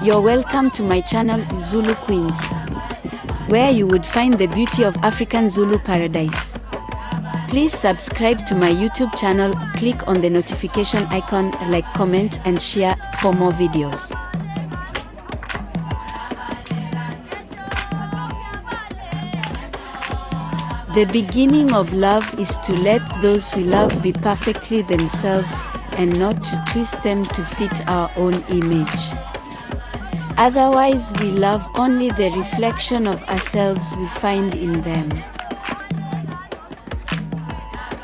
You're welcome to my channel, Zulu Queens, where you would find the beauty of African Zulu paradise. Please subscribe to my YouTube channel, click on the notification icon, like, comment and share for more videos. The beginning of love is to let those we love be perfectly themselves and not to twist them to fit our own image. Otherwise, we love only the reflection of ourselves we find in them.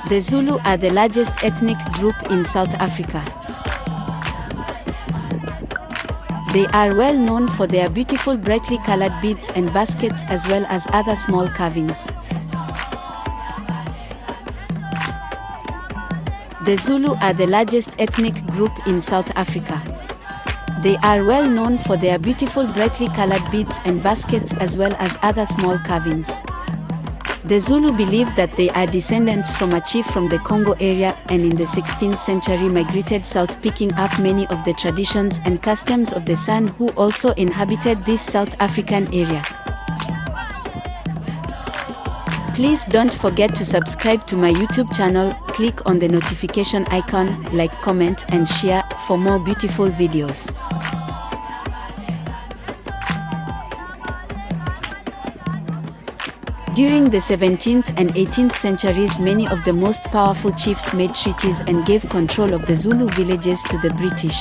The Zulu are the largest ethnic group in South Africa. They are well known for their beautiful brightly colored beads and baskets as well as other small carvings. The Zulu are the largest ethnic group in South Africa. They are well known for their beautiful brightly colored beads and baskets as well as other small carvings. The Zulu believe that they are descendants from a chief from the Congo area and in the 16th century migrated south, picking up many of the traditions and customs of the San who also inhabited this South African area. Please don't forget to subscribe to my YouTube channel, click on the notification icon, like, comment and share for more beautiful videos. During the 17th and 18th centuries, many of the most powerful chiefs made treaties and gave control of the Zulu villages to the British.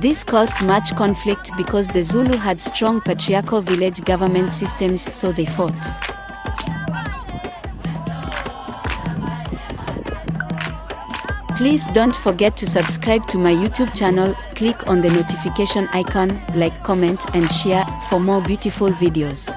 This caused much conflict because the Zulu had strong patriarchal village government systems, so they fought. Please don't forget to subscribe to my YouTube channel, click on the notification icon, like, comment and share for more beautiful videos.